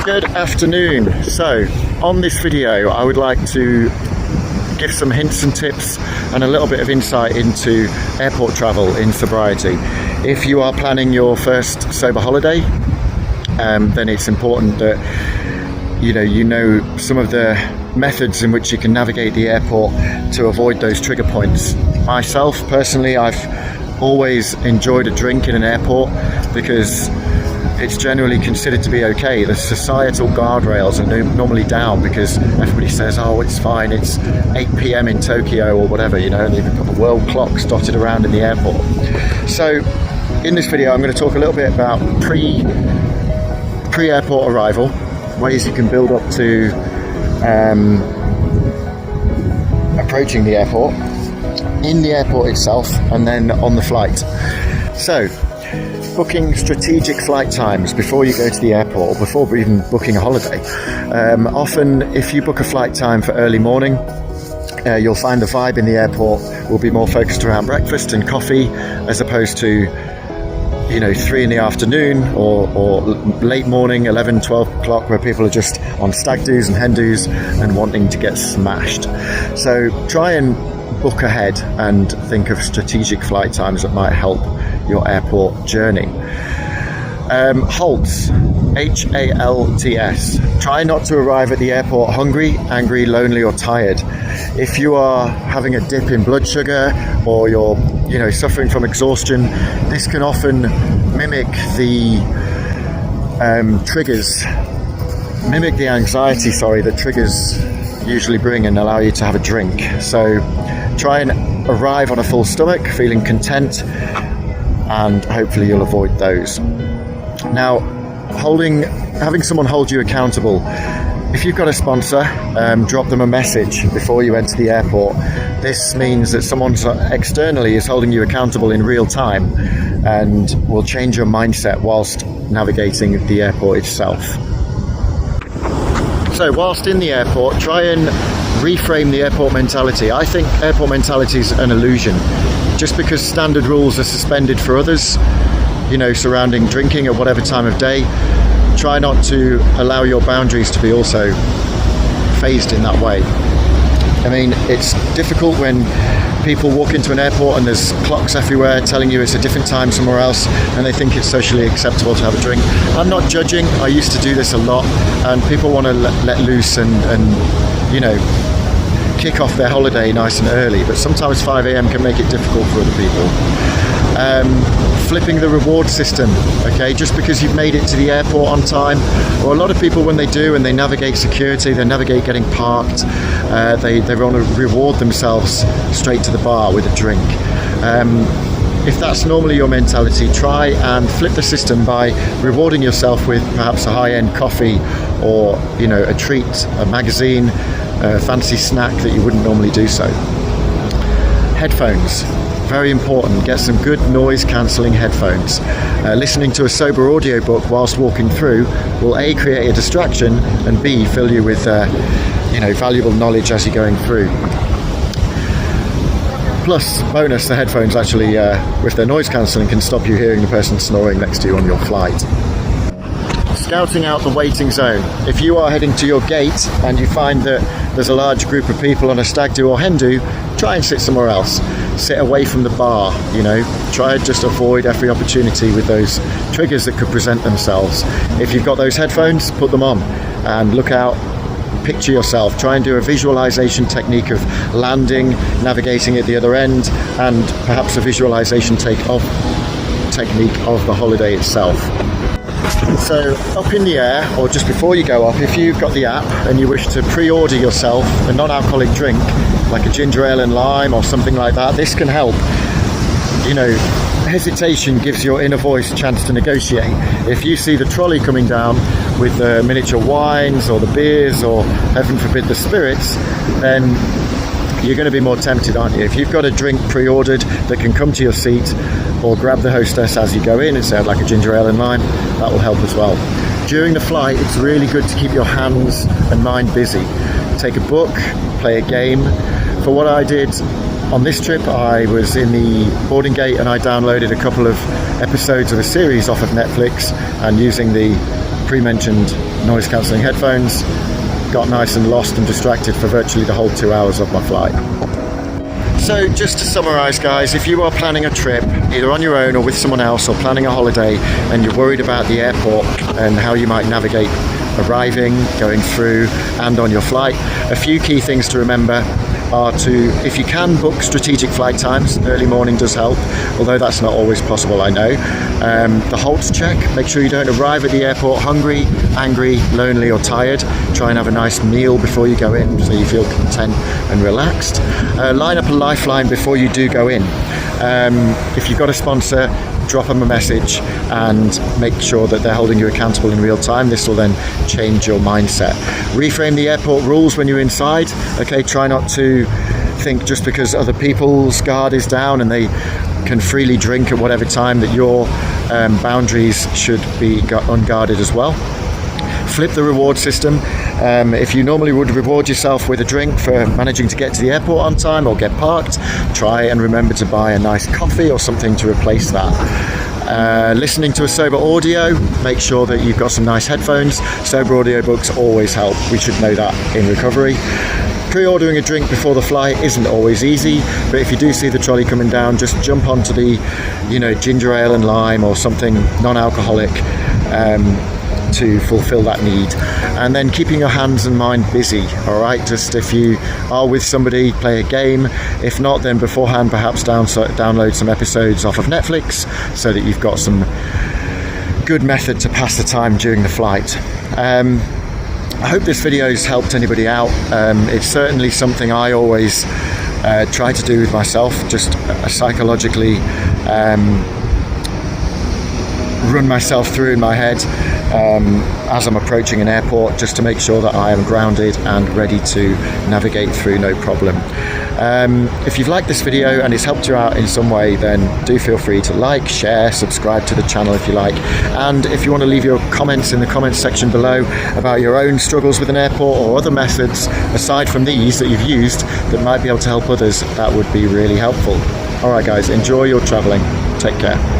Good afternoon. So on this video I would like to give some hints and tips and a little bit of insight into airport travel in sobriety. If you are planning your first sober holiday, then it's important that you know some of the methods in which you can navigate the airport to avoid those trigger points. Myself personally, I've always enjoyed a drink in an airport because it's generally considered to be okay. The societal guardrails are normally down because everybody says, oh, it's fine, it's 8 p.m. in Tokyo or whatever, and they've even got the world clocks dotted around in the airport. So in this video I'm going to talk a little bit about pre-airport arrival, ways you can build up to approaching the airport, in the airport itself, and then on the flight. So booking strategic flight times before you go to the airport, before even booking a holiday. Often if you book a flight time for early morning, you'll find the vibe in the airport will be more focused around breakfast and coffee as opposed to 3 in the afternoon or late morning, 11, 12 o'clock, where people are just on stag do's and hen do's and wanting to get smashed. So try and book ahead and think of strategic flight times that might help your airport journey. Halts, H-A-L-T-S. Try not to arrive at the airport hungry, angry, lonely or tired. If you are having a dip in blood sugar or you're suffering from exhaustion, this can often mimic the anxiety that triggers usually bring and allow you to have a drink. So try and arrive on a full stomach, feeling content, and hopefully you'll avoid those. Now, having someone hold you accountable. If you've got a sponsor, drop them a message before you enter the airport. This means that someone externally is holding you accountable in real time and will change your mindset whilst navigating the airport itself. So whilst in the airport, try and reframe the airport mentality. I think airport mentality is an illusion. Just because standard rules are suspended for others, surrounding drinking at whatever time of day, try not to allow your boundaries to be also phased in that way. I mean, it's difficult when people walk into an airport and there's clocks everywhere telling you it's a different time somewhere else and they think it's socially acceptable to have a drink. I'm not judging. I used to do this a lot, and people want to let loose and kick off their holiday nice and early, but sometimes 5 a.m. can make it difficult for other people. Flipping the reward system, okay? Just because you've made it to the airport on time, or a lot of people when they do and they navigate security, they navigate getting parked, they want to reward themselves straight to the bar with a drink. If that's normally your mentality, try and flip the system by rewarding yourself with perhaps a high-end coffee or a treat, a magazine, a fancy snack that you wouldn't normally do so. Headphones, very important. Get some good noise cancelling headphones. Listening to a sober audiobook whilst walking through will A, create a distraction, and B, fill you with valuable knowledge as you're going through. Plus, bonus, the headphones actually, with their noise cancelling, can stop you hearing the person snoring next to you on your flight. Scouting out the waiting zone. If you are heading to your gate and you find that there's a large group of people on a stag do or hen do, try and sit somewhere else. Sit away from the bar, try and just avoid every opportunity with those triggers that could present themselves. If you've got those headphones, put them on and look out, picture yourself, try and do a visualization technique of landing, navigating at the other end, and perhaps a visualization technique of the holiday itself. So up in the air, or just before you go up, if you've got the app and you wish to pre-order yourself a non-alcoholic drink like a ginger ale and lime or something like that, this can help. Hesitation gives your inner voice a chance to negotiate. If you see the trolley coming down with the miniature wines or the beers or heaven forbid the spirits, then you're going to be more tempted, aren't you? If you've got a drink pre-ordered that can come to your seat, or grab the hostess as you go in and say I'd like a ginger ale and lime, that will help as well. During the flight, it's really good to keep your hands and mind busy. Take a book, play a game. For what I did on this trip, I was in the boarding gate and I downloaded a couple of episodes of a series off of Netflix, and using the pre-mentioned noise cancelling headphones. Got nice and lost and distracted for virtually the whole 2 hours of my flight. So just to summarise, guys, if you are planning a trip either on your own or with someone else, or planning a holiday, and you're worried about the airport and how you might navigate arriving, going through and on your flight, a few key things to remember are to, if you can, book strategic flight times. Early morning does help, although that's not always possible, I know. The halts check, make sure you don't arrive at the airport hungry, angry, lonely or tired. Try and have a nice meal before you go in so you feel content and relaxed. Line up a lifeline before you do go in. If you've got a sponsor, drop them a message and make sure that they're holding you accountable in real time. This will then change your mindset. Reframe the airport rules when you're inside. Okay, try not to think just because other people's guard is down and they can freely drink at whatever time that your boundaries should be unguarded as well. Flip the reward system. If you normally would reward yourself with a drink for managing to get to the airport on time or get parked, try and remember to buy a nice coffee or something to replace that. Listening to a sober audio, make sure that you've got some nice headphones. Sober audiobooks always help. We should know that in recovery. Pre-ordering a drink before the flight isn't always easy, but if you do see the trolley coming down, just jump onto the, ginger ale and lime or something non-alcoholic to fulfill that need. And then keeping your hands and mind busy. All right, just if you are with somebody, play a game. If not, then beforehand perhaps download some episodes off of Netflix so that you've got some good method to pass the time during the flight. I hope this video has helped anybody out. It's certainly something I always try to do with myself, just psychologically run myself through in my head as I'm approaching an airport, just to make sure that I am grounded and ready to navigate through no problem. If you've liked this video and it's helped you out in some way, then do feel free to like, share, subscribe to the channel if you like. And if you want to leave your comments in the comments section below about your own struggles with an airport or other methods aside from these that you've used that might be able to help others, that would be really helpful. All right guys, enjoy your traveling. Take care.